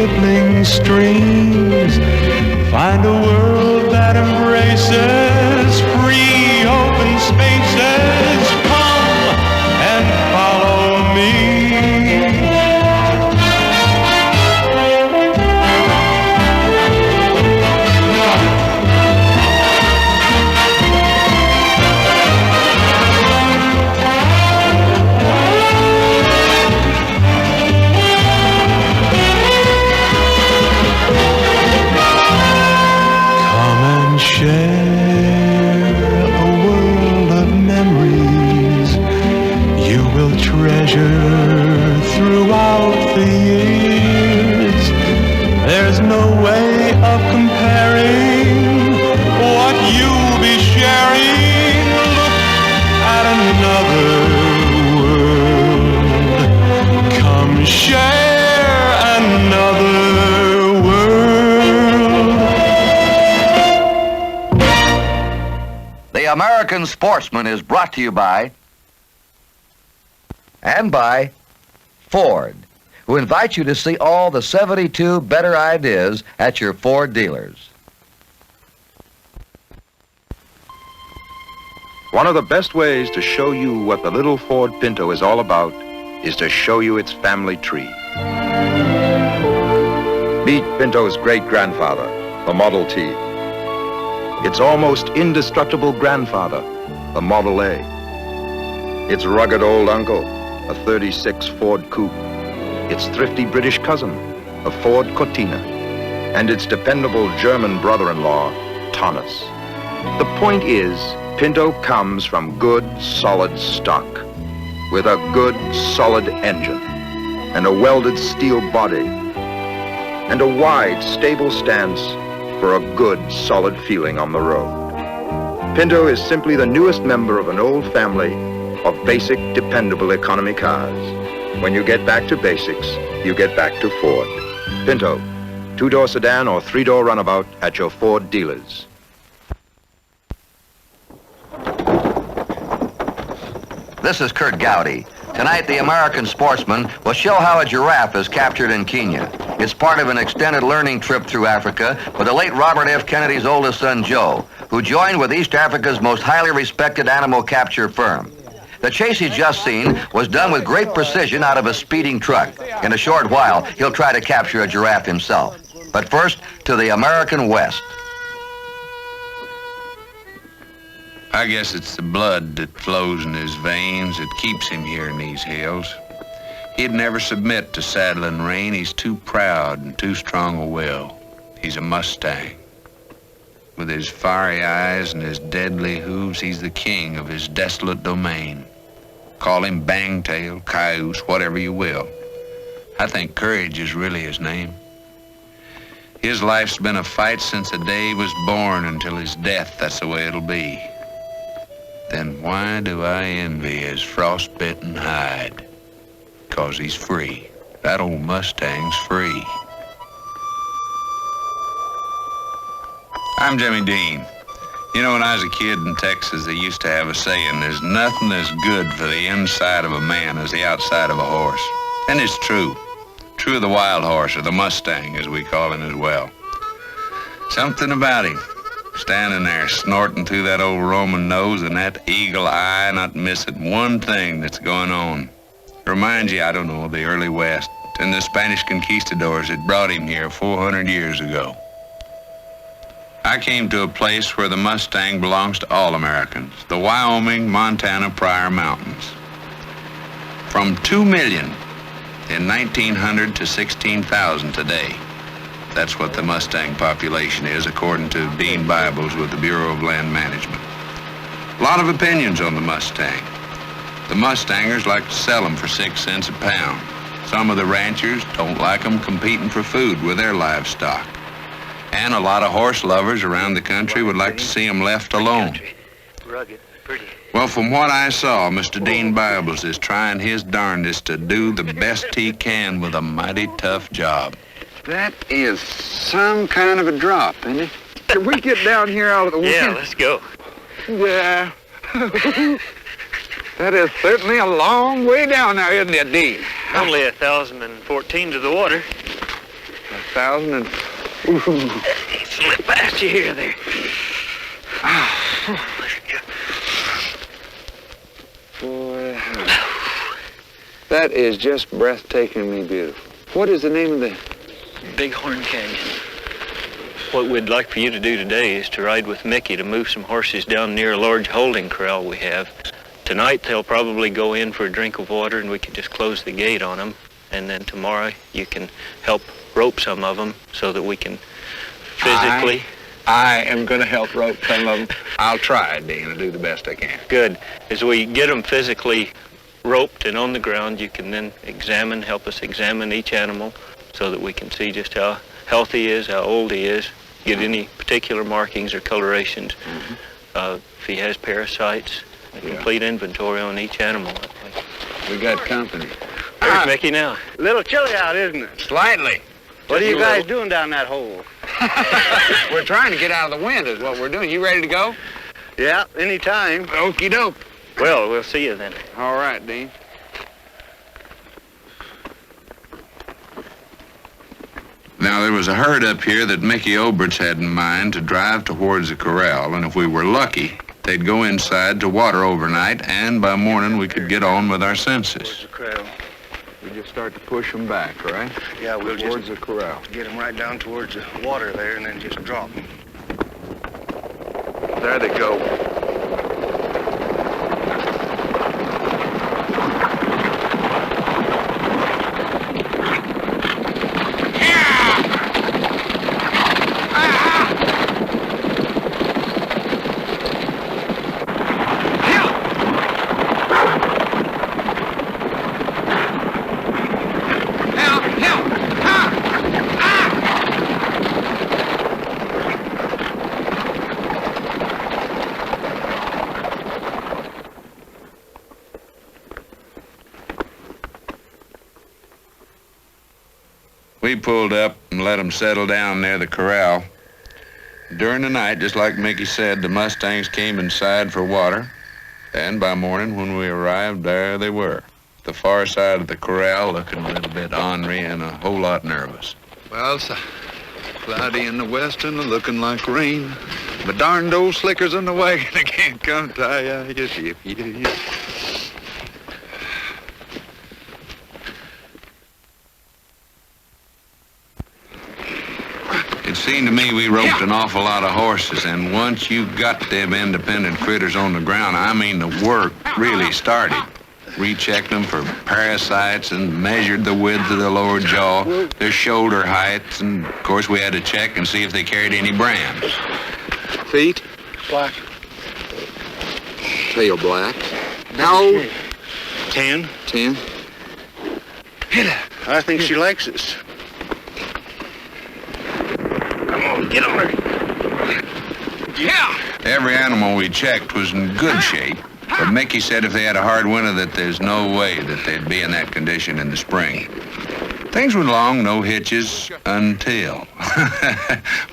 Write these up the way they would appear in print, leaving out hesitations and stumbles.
rippling streams. Find a world that embraces free open spaces. Come and follow me. Share a world of memories you will treasure throughout the years. There's no way of comparing what you'll be sharing. Look at another world. Come share another world. The American Sportsman is brought to you by Ford, who invite you to see all the 72 better ideas at your Ford dealers. One of the best ways to show you what the little Ford Pinto is all about is to show you its family tree. Meet Pinto's great-grandfather, the Model T. Its almost indestructible grandfather, the Model A. Its rugged old uncle, a 36 Ford Coupe. Its thrifty British cousin, a Ford Cortina. And its dependable German brother-in-law, Thomas. The point is, Pinto comes from good, solid stock, with a good, solid engine, and a welded steel body, and a wide, stable stance for a good, solid feeling on the road. Pinto is simply the newest member of an old family of basic, dependable economy cars. When you get back to basics, you get back to Ford. Pinto, two-door sedan or three-door runabout at your Ford dealers. This is Kurt Gowdy. Tonight, the American Sportsman will show how a giraffe is captured in Kenya. It's part of an extended learning trip through Africa with the late Robert F. Kennedy's oldest son, Joe, who joined with East Africa's most highly respected animal capture firm. The chase he's just seen was done with great precision out of a speeding truck. In a short while, he'll try to capture a giraffe himself. But first, to the American West. I guess it's the blood that flows in his veins that keeps him here in these hills. He'd never submit to saddle and rein. He's too proud and too strong a will. He's a Mustang. With his fiery eyes and his deadly hooves, he's the king of his desolate domain. Call him Bangtail, Cayuse, whatever you will. I think courage is really his name. His life's been a fight since the day he was born until his death. That's the way it'll be. Then why do I envy his frostbitten hide? 'Cause he's free. That old Mustang's free. I'm Jimmy Dean. You know, when I was a kid in Texas, they used to have a saying, there's nothing as good for the inside of a man as the outside of a horse. And it's true. True of the wild horse, or the Mustang, as we call him as well. Something about him. Standing there snorting through that old Roman nose and that eagle eye, not missing one thing that's going on. Reminds you, I don't know, of the early West and the Spanish conquistadors that brought him here 400 years ago. I came to a place where the Mustang belongs to all Americans, the Wyoming, Montana, Pryor Mountains. From 2 million in 1900 to 16,000 today. That's what the Mustang population is, according to Dean Bibles with the Bureau of Land Management. A lot of opinions on the Mustang. The Mustangers like to sell them for 6 cents a pound. Some of the ranchers don't like them competing for food with their livestock. And a lot of horse lovers around the country would like to see them left alone. Rugged, pretty. Well, from what I saw, Mr. Dean Bibles is trying his darndest to do the best he can with a mighty tough job. That is some kind of a drop, isn't it? Can we get down here out of the wind? Yeah, let's go. Yeah. That is certainly a long way down now, isn't it, Dean? Only 1,014 to the water. 1,000 and... Slip past you here there. Boy, that is just breathtakingly beautiful. What is the name of the... Bighorn Canyon. What we'd like for you to do today is to ride with Mickey to move some horses down near a large holding corral we have. Tonight they'll probably go in for a drink of water and we can just close the gate on them. And then tomorrow you can help rope some of them so that we can physically... I am going to help rope some of them. I'll try, Dean. I'll do the best I can. Good. As we get them physically roped and on the ground, you can then help us examine each animal so that we can see just how healthy he is, how old he is, get any particular markings or colorations. If he has parasites, a complete inventory on each animal. We got company. There's Mickey now. A little chilly out, isn't it? Slightly. What are you guys doing down that hole? We're trying to get out of the wind is what we're doing. You ready to go? Yeah, anytime. Okie doke. Well, we'll see you then. All right, Dean. Now, there was a herd up here that Mickey Oberts had in mind to drive towards the corral, and if we were lucky, they'd go inside to water overnight, and by morning we could get on with our census. The corral. We just start to push them back, right? Yeah, we'll Towards just the corral. get them right down towards the water there and then just drop them. There they go. We pulled up and let them settle down near the corral. During the night, just like Mickey said, the Mustangs came inside for water. And by morning, when we arrived, there they were. The far side of the corral, looking a little bit ornery and a whole lot nervous. Well, it's cloudy in the west and looking like rain. But darned old slickers in the wagon, they can't come tie you. It seemed to me we roped an awful lot of horses, and once you got them independent critters on the ground, I mean, the work really started. Rechecked them for parasites and measured the width of the lower jaw, their shoulder heights, and of course we had to check and see if they carried any brands. Feet? Black. Tail black. How old? 10. 10. I think she likes us. Come on, get on her. Yeah! Every animal we checked was in good shape, but Mickey said if they had a hard winter that there's no way that they'd be in that condition in the spring. Things went along, no hitches, until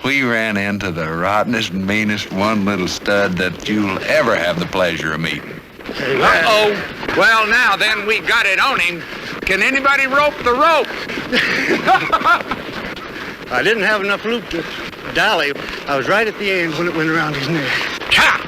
we ran into the rottenest, meanest one little stud that you'll ever have the pleasure of meeting. Uh-oh. Well, now then, we got it on him. Can anybody rope the rope? I didn't have enough loop to dally. I was right at the end when it went around his neck. Ha!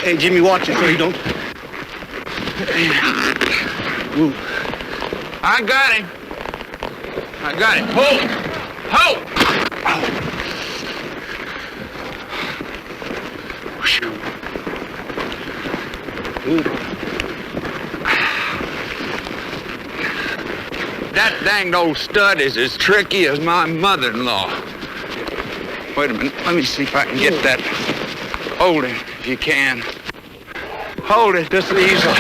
Hey, Jimmy, watch it so you don't... Ooh. I got him. I got him. Hold! Hold! That danged old stud is as tricky as my mother-in-law. Wait a minute. Let me see if I can get that. Hold it, if you can. Hold it, just easily.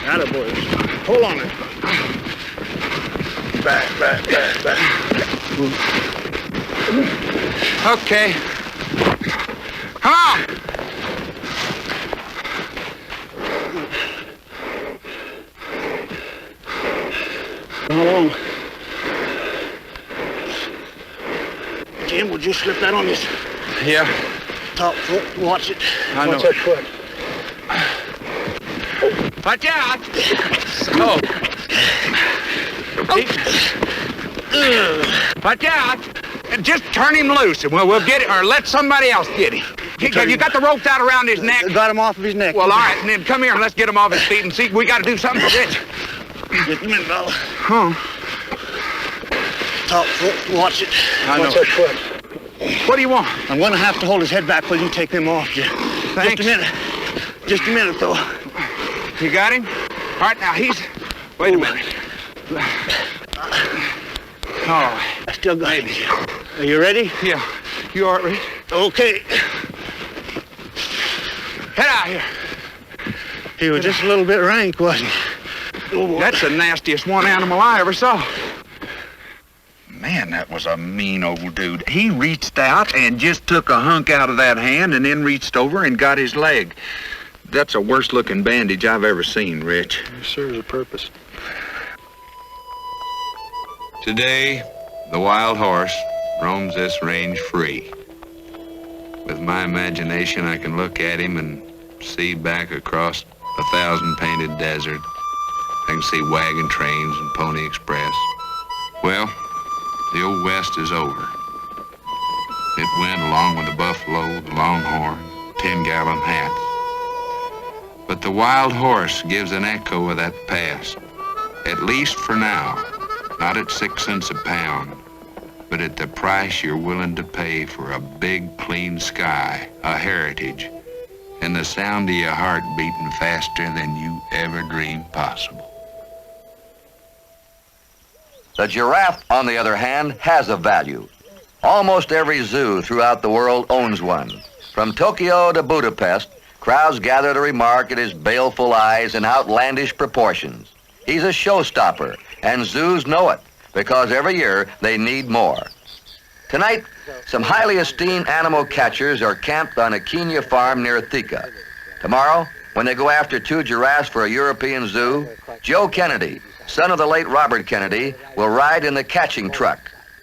Attaboy. Hold on it. Back. Okay. Come on! How long? Jim, would you slip that on this Yeah, top foot and watch it? I know. Watch that foot. Watch out! Oh. Watch out! And just turn him loose, and we'll get it, or let somebody else get him. Have you got the ropes out around his neck? Got him off of his neck. Well, all right, and then come here and let's get him off his feet and see. We got to do something for Rich. Just a minute, fella. Huh? Top foot and watch it. I Watch know. that foot. What do you want? I'm going to have to hold his head back while you take them off, Jim. Thanks. Just a minute. Just a minute, though. You got him? All right, now he's... Wait a minute. Oh, I still got him. Are you ready? yeah. You all right, Rich? Okay. Head out here. He was just a little bit rank, wasn't he? Oh, That's the nastiest one animal I ever saw. Man, that was a mean old dude. He reached out and just took a hunk out of that hand and then reached over and got his leg. That's the worst looking bandage I've ever seen, Rich. It serves a purpose. Today, the wild horse roams this range free. With my imagination, I can look at him and see back across 1,000 painted desert. I can see wagon trains and Pony Express. Well, the old West is over. It went along with the buffalo, the longhorn, 10-gallon hats. But the wild horse gives an echo of that past, at least for now. Not at 6 cents a pound, but at the price you're willing to pay for a big, clean sky, a heritage, and the sound of your heart beating faster than you ever dreamed possible. The giraffe, on the other hand, has a value. Almost every zoo throughout the world owns one. From Tokyo to Budapest, crowds gather to remark at his baleful eyes and outlandish proportions. He's a showstopper, and zoos know it, because every year they need more. Tonight, some highly esteemed animal catchers are camped on a Kenya farm near Thika. Tomorrow, when they go after 2 giraffes for a European zoo, Joe Kennedy, son of the late Robert Kennedy, will ride in the catching truck.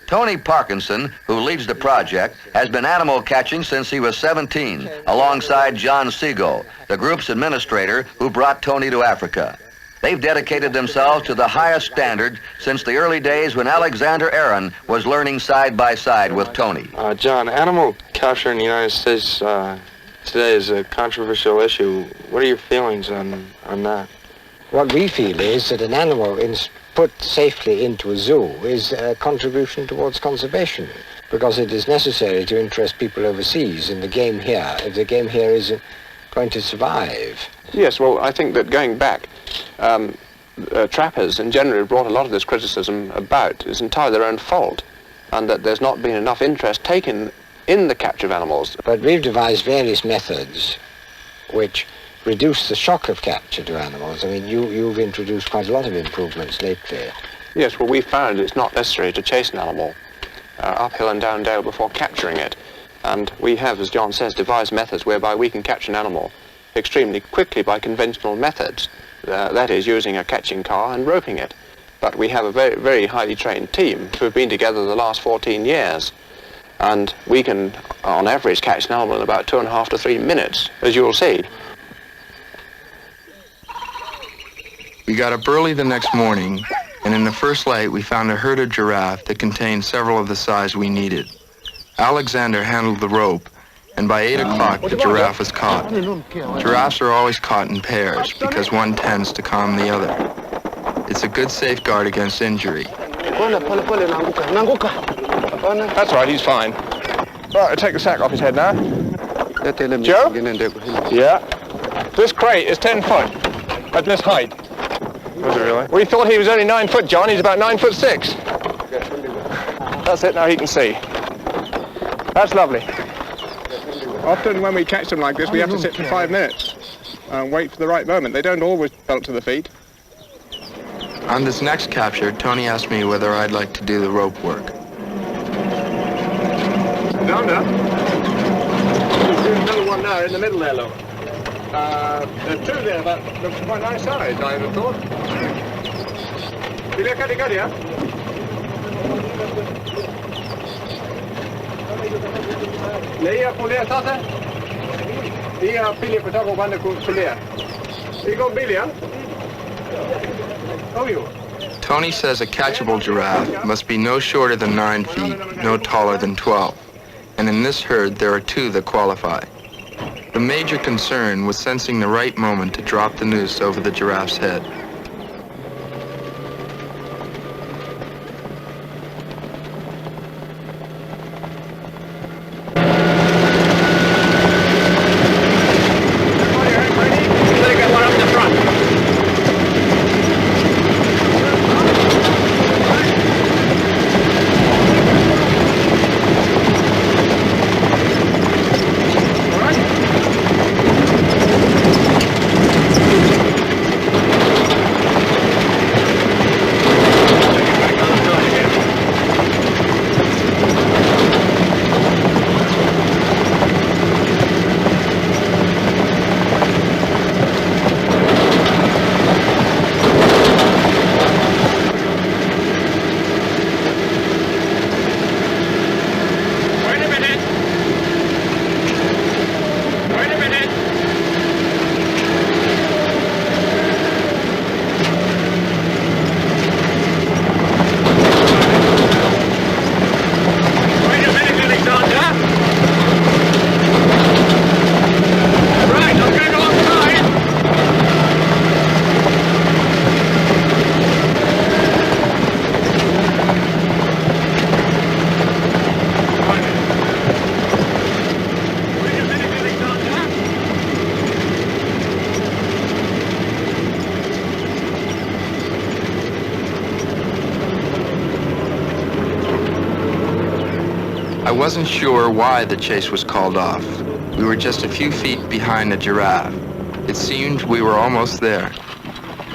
Tony Parkinson, who leads the project, has been animal catching since he was 17, alongside John Segal, the group's administrator who brought Tony to Africa. They've dedicated themselves to the highest standard since the early days when Alexander Aaron was learning side by side with Tony. John, animal capture in the United States today is a controversial issue. What are your feelings on that? What we feel is that an animal put safely into a zoo is a contribution towards conservation, because it is necessary to interest people overseas in the game here, if the game here is going to survive. Yes, well, I think that going back, trappers in general have brought a lot of this criticism about. It's entirely their own fault, and that there's not been enough interest taken in the capture of animals. But we've devised various methods which reduce the shock of capture to animals. I mean, you've introduced quite a lot of improvements lately. Yes, well, we found it's not necessary to chase an animal uphill and down dale before capturing it. And we have, as John says, devised methods whereby we can catch an animal extremely quickly by conventional methods. That is, using a catching car and roping it. But we have a very, very highly trained team who have been together the last 14 years. And we can, on average, catch an animal in about 2.5 to 3 minutes, as you'll see. We got up early the next morning, and in the first light we found a herd of giraffe that contained several of the size we needed. Alexander handled the rope, and by 8 o'clock the giraffe was caught. Giraffes are always caught in pairs because one tends to calm the other. It's a good safeguard against injury. That's right, he's fine. Right, I'll take the sack off his head now. Joe? Yeah? This crate is 10 foot at this height. Was it really? We thought he was only 9 foot, John. He's about 9'6". That's it, now he can see. That's lovely. Often when we catch them like this, we have to sit for 5 minutes and wait for the right moment. They don't always bolt to the feet. On this next capture, Tony asked me whether I'd like to do the rope work. Down there. There's another one now in the middle there, look. There are two there that looks quite nice size, I would have thought. Pilih kali-kali, ya? Leia kuliah tata? Dia pilih petang mana kuliah. Ikaw pilih, ya? Oh, you. Tony says a catchable giraffe must be no shorter than 9 feet, no taller than 12. And in this herd, there are 2 that qualify. The major concern was sensing the right moment to drop the noose over the giraffe's head. I wasn't sure why the chase was called off. We were just a few feet behind a giraffe. It seemed we were almost there,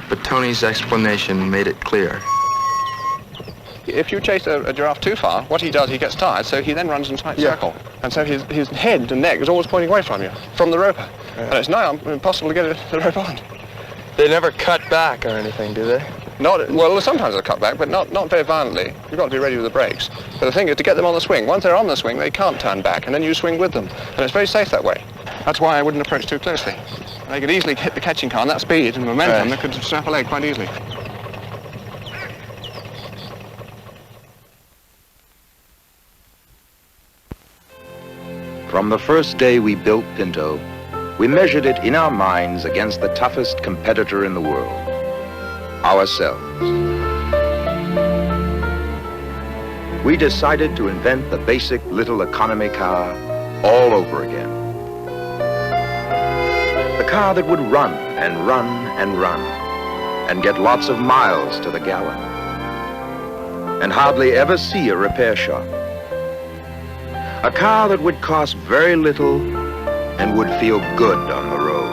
but Tony's explanation made it clear. If you chase a giraffe too far, what he does, he gets tired, so he then runs in a tight circle. And so his head and neck is always pointing away from you, from the roper. Yeah. And it's now impossible to get the rope on. They never cut back or anything, do they? Well, sometimes they'll cut back, but not very violently. You've got to be ready with the brakes. But the thing is to get them on the swing. Once they're on the swing, they can't turn back, and then you swing with them. And it's very safe that way. That's why I wouldn't approach too closely. They could easily hit the catching car, and that speed and momentum, they could snap a leg quite easily. From the first day we built Pinto, we measured it in our minds against the toughest competitor in the world, ourselves. We decided to invent the basic little economy car all over again. The car that would run and run and run and get lots of miles to the gallon and hardly ever see a repair shop. A car that would cost very little and would feel good on the road.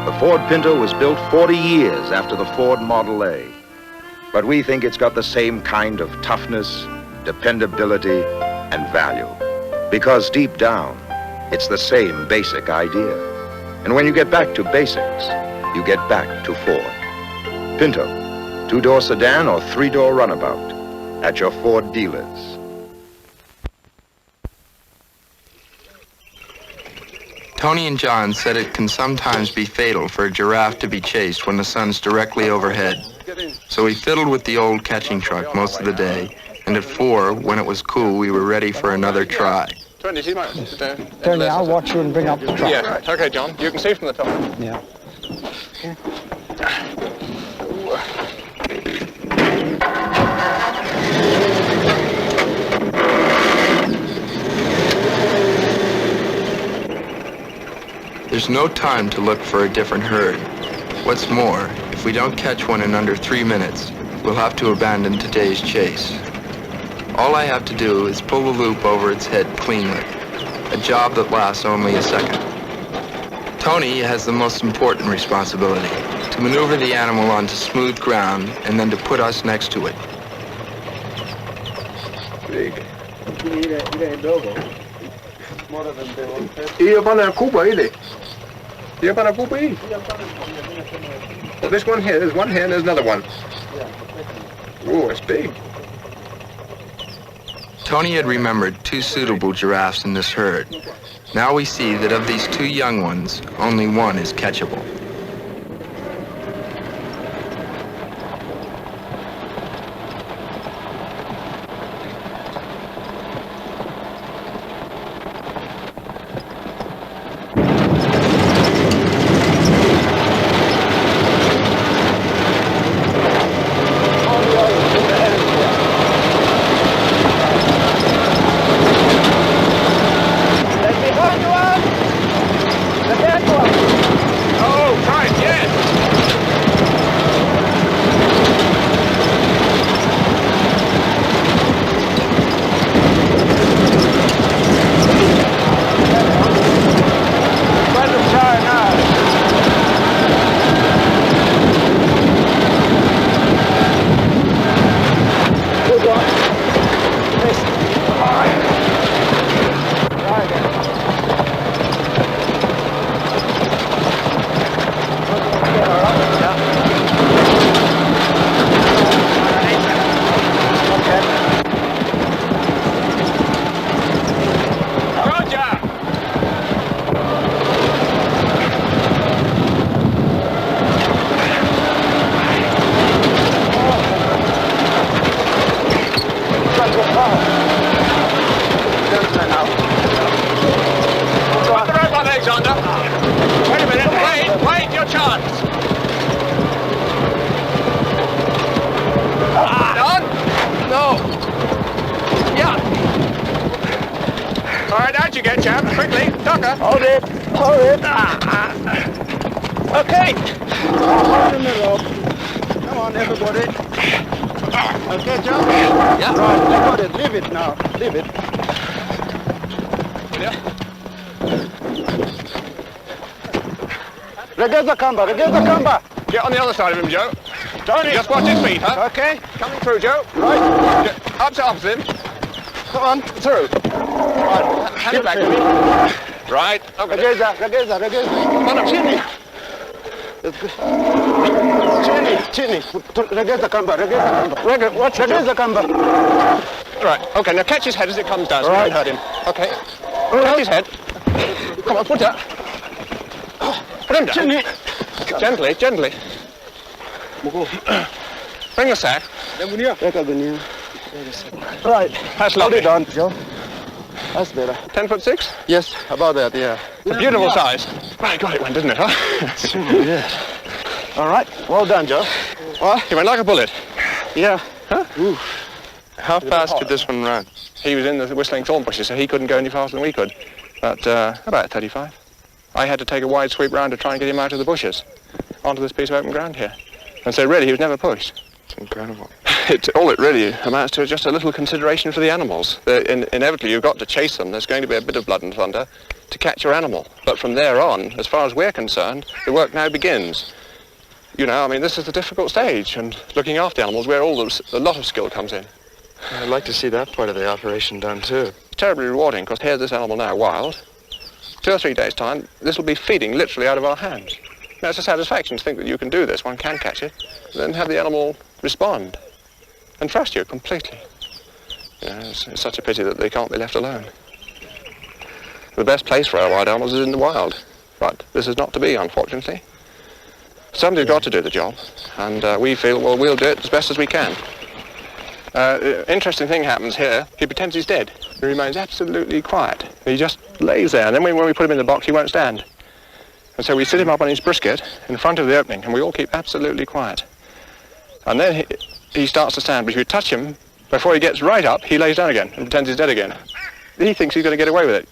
The Ford Pinto was built 40 years after the Ford Model A, but we think it's got the same kind of toughness, dependability, and value, because deep down, it's the same basic idea. And when you get back to basics, you get back to Ford. Pinto, 2-door sedan or 3-door runabout at your Ford dealers. Tony and John said it can sometimes be fatal for a giraffe to be chased when the sun's directly overhead. So we fiddled with the old catching truck most of the day, and at 4, when it was cool, we were ready for another try. Tony, I'll watch you and bring up the truck. Yeah, okay, John. You can see from the top. Yeah. There's no time to look for a different herd. What's more, if we don't catch one in under 3 minutes, we'll have to abandon today's chase. All I have to do is pull the loop over its head cleanly, a job that lasts only a second. Tony has the most important responsibility, to maneuver the animal onto smooth ground and then to put us next to it. Big. Iya pana kuba ini. Iya pana kuba ini. Well, this one here, there's one here and there's another one. Oh, it's big. Tony had remembered 2 suitable giraffes in this herd. Now we see that of these 2 young ones, only one is catchable. Regatta Kamba. Get on the other side of him, Joe. Tony. Just watch his feet, huh? Okay. Coming through, Joe. Right. Up to opposite him. Come on. Through. Right. Hand it back to me. Right. Okay. Regeza. Come on up. Chini. Regatta Kamba. Watch Regatta Kamba. Right. Okay, now catch his head as it comes down so you don't hurt him. Okay. Catch his head. Come on, put it up. Put him down. Gently. Bring a sack. Right. That's lovely. Hold it on, Joe. That's better. 10'6"? Yes, about that, yeah. It's a beautiful size. My God, it went, didn't it, huh? Yes. All right. Well done, Joe. Well, he went like a bullet. Yeah. Huh? Ooh. How fast could this one run? He was in the whistling thorn bushes, so he couldn't go any faster than we could. But about 35. I had to take a wide sweep round to try and get him out of the bushes onto this piece of open ground here. And so really, he was never pushed. It's incredible. All it really amounts to is just a little consideration for the animals. Inevitably, you've got to chase them. There's going to be a bit of blood and thunder to catch your animal. But from there on, as far as we're concerned, the work now begins. You know, I mean, this is the difficult stage, and looking after animals where a lot of skill comes in. I'd like to see that part of the operation done, too. Terribly rewarding, because here's this animal now wild. 2 or 3 days' time, this will be feeding literally out of our hands. Now, it's a satisfaction to think that you can do this, one can catch it, and then have the animal respond and trust you completely. You know, it's such a pity that they can't be left alone. The best place for our wild animals is in the wild, but this is not to be, unfortunately. Somebody's got to do the job, and we feel, well, we'll do it as best as we can. Interesting thing happens here. He pretends he's dead. He remains absolutely quiet. He just lays there, and then when we put him in the box, he won't stand. And so we sit him up on his brisket in front of the opening, and we all keep absolutely quiet. And then he starts to stand, but if you touch him, before he gets right up, he lays down again and pretends he's dead again. He thinks he's going to get away with it.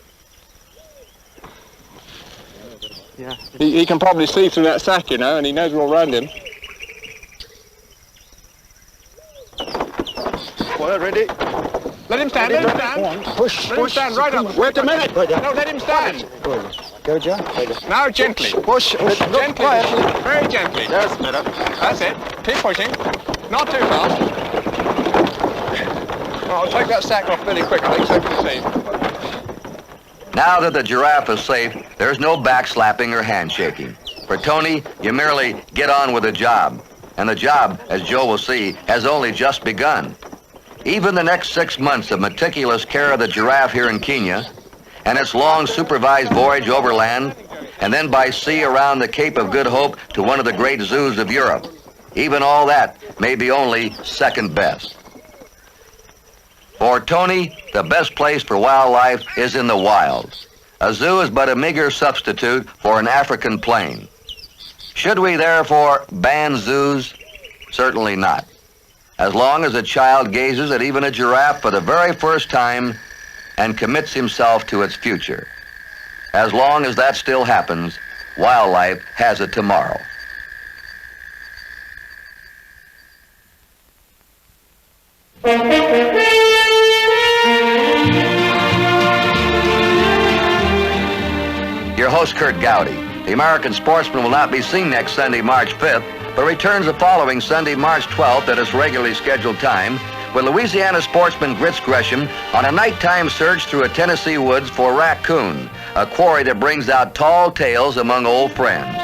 Yeah. He can probably see through that sack, you know, and he knows we're all around him. Well, ready? Let him stand, let him stand. Push. Let him stand right up. Wait a minute. No, let him stand. Go, Joe. Now, gently. Push. Gently. Quietly. Very gently. That's better. That's it. Keep pushing. Not too fast. I'll take that sack off fairly quickly so you can see. Now that the giraffe is safe, there's no backslapping or handshaking. For Tony, you merely get on with the job. And the job, as Joe will see, has only just begun. Even the next 6 months of meticulous care of the giraffe here in Kenya, and its long supervised voyage overland, and then by sea around the Cape of Good Hope to one of the great zoos of Europe, even all that may be only second best. For Tony, the best place for wildlife is in the wild. A zoo is but a meager substitute for an African plain. Should we therefore ban zoos? Certainly not. As long as a child gazes at even a giraffe for the very first time and commits himself to its future. As long as that still happens, wildlife has a tomorrow. Your host, Kurt Gowdy. The American Sportsman will not be seen next Sunday, March 5th, but returns the following Sunday, March 12th at its regularly scheduled time with Louisiana sportsman Grits Gresham on a nighttime search through a Tennessee woods for raccoon, a quarry that brings out tall tales among old friends.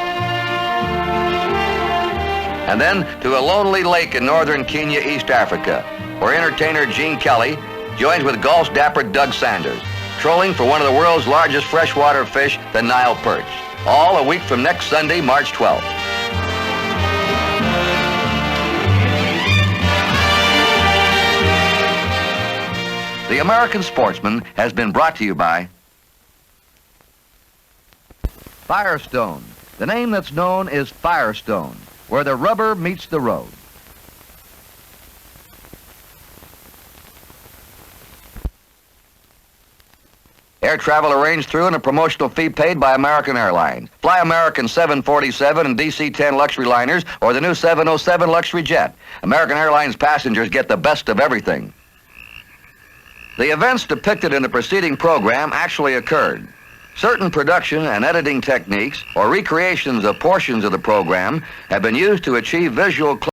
And then to a lonely lake in northern Kenya, East Africa, where entertainer Gene Kelly joins with golf's dapper Doug Sanders, trolling for one of the world's largest freshwater fish, the Nile perch. All a week from next Sunday, March 12th. The American Sportsman has been brought to you by Firestone. The name that's known is Firestone, where the rubber meets the road. Air travel arranged through and a promotional fee paid by American Airlines. Fly American 747 and DC-10 luxury liners or the new 707 luxury jet. American Airlines passengers get the best of everything. The events depicted in the preceding program actually occurred. Certain production and editing techniques or recreations of portions of the program have been used to achieve visual